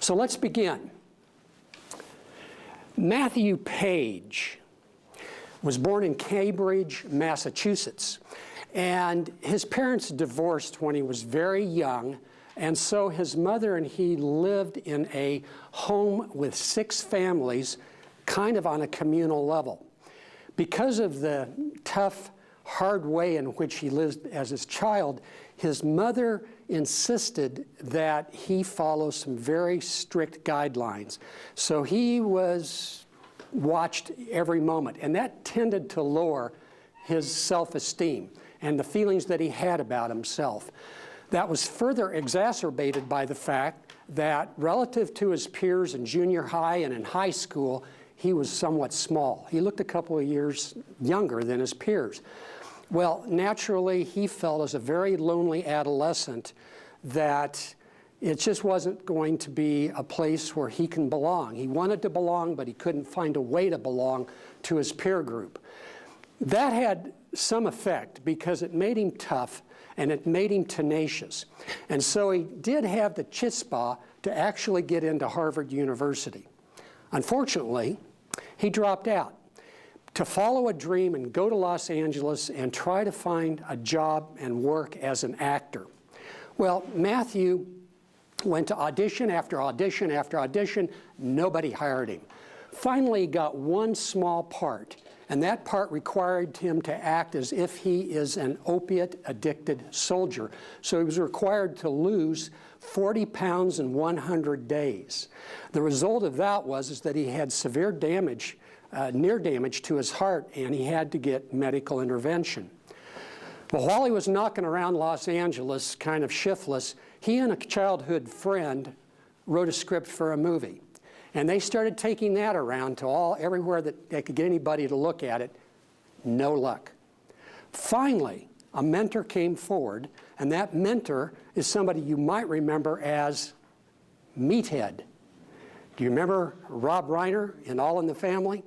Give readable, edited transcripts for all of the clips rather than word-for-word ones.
So let's begin. Matthew Page was born in Cambridge, Massachusetts, and his parents divorced when he was very young, and so his mother and he lived in a home with 6 families, kind of on a communal level. Because of the tough, hard way in which he lived as his child, his mother insisted that he follow some very strict guidelines. So he was watched every moment, and that tended to lower his self-esteem and the feelings that he had about himself. That was further exacerbated by the fact that relative to his peers in junior high and in high school, he was somewhat small. He looked a couple of years younger than his peers. Well, naturally, he felt as a very lonely adolescent that it just wasn't going to be a place where he can belong. He wanted to belong, but he couldn't find a way to belong to his peer group. That had some effect because it made him tough and it made him tenacious. And so he did have the chutzpah to actually get into Harvard University. Unfortunately, he dropped out to follow a dream and go to Los Angeles and try to find a job and work as an actor. Well, Matthew went to audition after audition after audition. Nobody hired him. Finally, he got one small part, and that part required him to act as if he is an opiate-addicted soldier. So he was required to lose 40 pounds in 100 days. The result of that was that he had severe damage, near damage to his heart, and he had to get medical intervention. Well, while he was knocking around Los Angeles, kind of shiftless, he and a childhood friend wrote a script for a movie. And they started taking that around to everywhere that they could get anybody to look at it. No luck. Finally, a mentor came forward, and that mentor is somebody you might remember as Meathead. Do you remember Rob Reiner in All in the Family?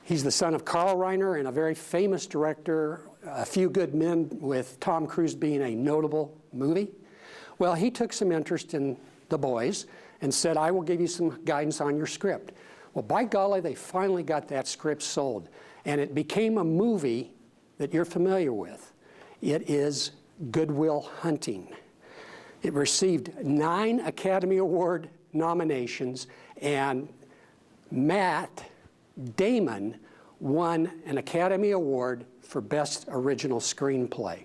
He's the son of Carl Reiner and a very famous director, A Few Good Men, with Tom Cruise being a notable movie. Well, he took some interest in the boys and said, I will give you some guidance on your script. Well, by golly, they finally got that script sold. And it became a movie that you're familiar with. It is Good Will Hunting. It received 9 Academy Award nominations, and Damon won an Academy Award for Best Original Screenplay.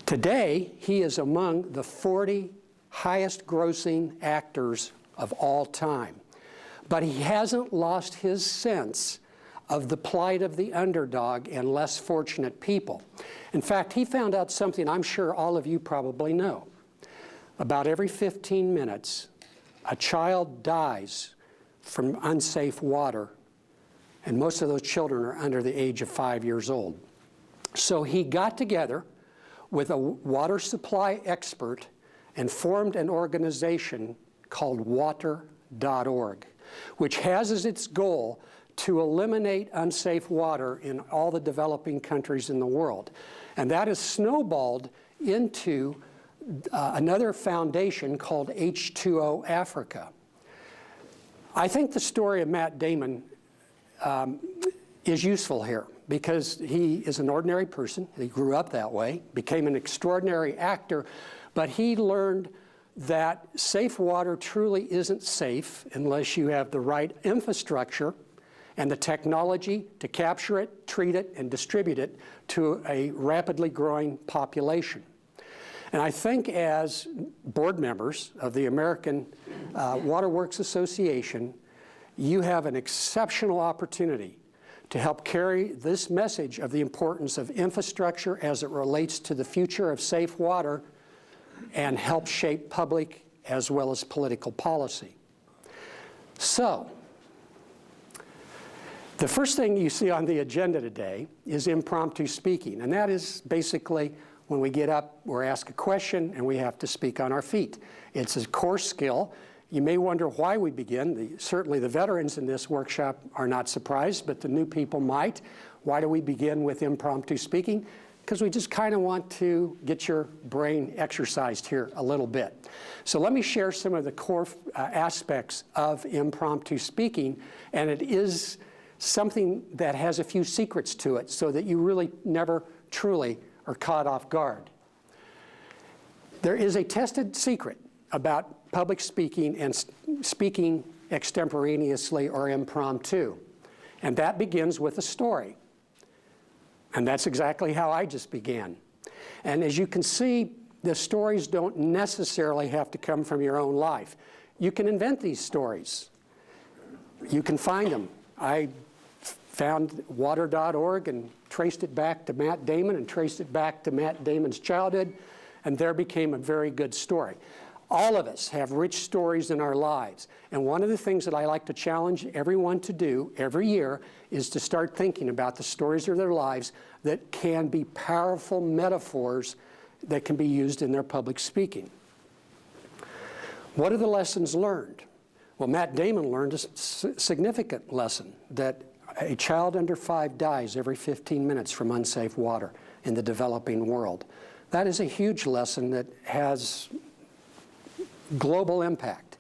Today, he is among the 40 highest grossing actors of all time. But he hasn't lost his sense of the plight of the underdog and less fortunate people. In fact, he found out something I'm sure all of you probably know. About every 15 minutes, a child dies from unsafe water, and most of those children are under the age of 5 years old. So he got together with a water supply expert and formed an organization called water.org, which has as its goal to eliminate unsafe water in all the developing countries in the world. And that has snowballed into another foundation called H2O Africa. I think the story of Matt Damon is useful here because he is an ordinary person. He grew up that way, became an extraordinary actor, but he learned that safe water truly isn't safe unless you have the right infrastructure and the technology to capture it, treat it, and distribute it to a rapidly growing population. And I think as board members of the American Waterworks Association, you have an exceptional opportunity to help carry this message of the importance of infrastructure as it relates to the future of safe water and help shape public as well as political policy. So, the first thing you see on the agenda today is impromptu speaking, and that is basically when we get up, we're asked a question, and we have to speak on our feet. It's a core skill. You may wonder why we begin. Certainly the veterans in this workshop are not surprised, but the new people might. Why do we begin with impromptu speaking? because we just kind of want to get your brain exercised here a little bit. So let me share some of the core aspects of impromptu speaking, and it is something that has a few secrets to it so that you really never truly are caught off guard. There is a tested secret about public speaking and speaking extemporaneously or impromptu, and that begins with a story. And that's exactly how I just began. And as you can see, the stories don't necessarily have to come from your own life. You can invent these stories. You can find them. I found water.org and traced it back to Matt Damon and traced it back to Matt Damon's childhood, and there became a very good story. All of us have rich stories in our lives, and one of the things that I like to challenge everyone to do every year is to start thinking about the stories of their lives that can be powerful metaphors that can be used in their public speaking. What are the lessons learned? Well, Matt Damon learned a significant lesson, that a child under 5 dies every 15 minutes from unsafe water in the developing world. That is a huge lesson that has global impact.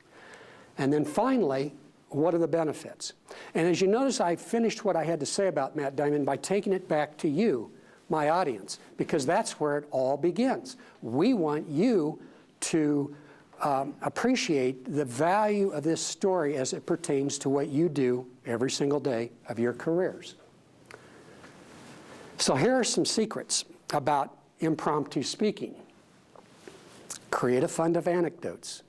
And then finally, what are the benefits? And as you notice, I finished what I had to say about Matt Damon by taking it back to you, my audience, because that's where it all begins. We want you to appreciate the value of this story as it pertains to what you do every single day of your careers. So here are some secrets about impromptu speaking. Create a fund of anecdotes.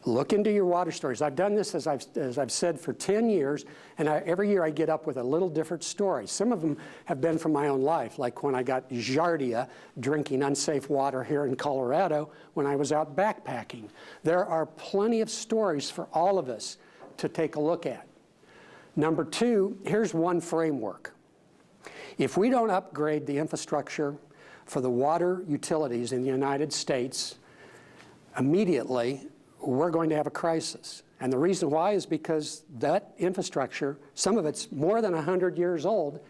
Look into your water stories. I've done this, as I've said, for 10 years, and every year I get up with a little different story. Some of them have been from my own life, like when I got giardia drinking unsafe water here in Colorado when I was out backpacking. There are plenty of stories for all of us to take a look at. Number 2, here's one framework. If we don't upgrade the infrastructure for the water utilities in the United States immediately, we're going to have a crisis. And the reason why is because that infrastructure, some of it's more than 100 years old.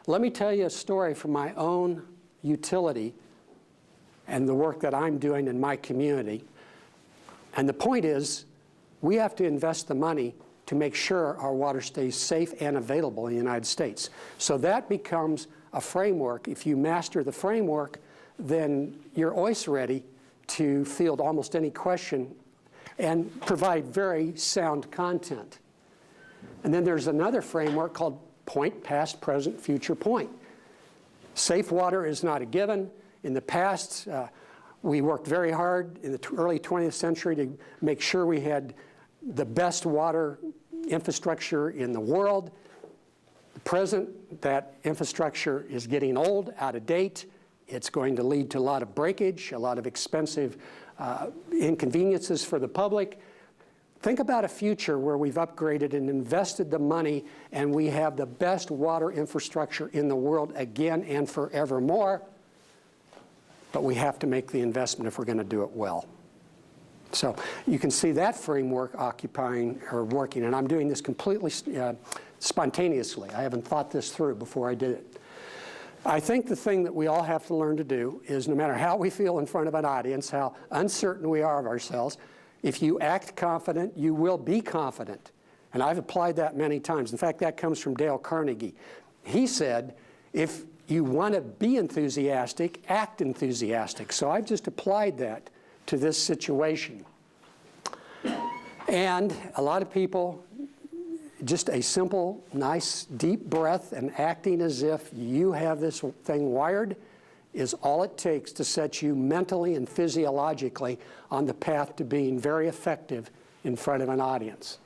Let me tell you a story from my own utility and the work that I'm doing in my community. And the point is, we have to invest the money to make sure our water stays safe and available in the United States. So that becomes a framework. If you master the framework, then you're always ready to field almost any question and provide very sound content. And then there's another framework called point, past, present, future, point. Safe water is not a given. In the past, we worked very hard in the early 20th century to make sure we had the best water infrastructure in the world. At present, that infrastructure is getting old, out of date. It's going to lead to a lot of breakage, a lot of expensive inconveniences for the public. Think about a future where we've upgraded and invested the money and we have the best water infrastructure in the world again and forevermore, but we have to make the investment if we're going to do it well. So you can see that framework occupying or working, and I'm doing this completely spontaneously. I haven't thought this through before I did it. I think the thing that we all have to learn to do is, no matter how we feel in front of an audience, how uncertain we are of ourselves, if you act confident, you will be confident. And I've applied that many times. In fact, that comes from Dale Carnegie. He said, if you want to be enthusiastic, act enthusiastic. So I've just applied that to this situation. And a lot of people, just a simple, nice, deep breath and acting as if you have this thing wired is all it takes to set you mentally and physiologically on the path to being very effective in front of an audience.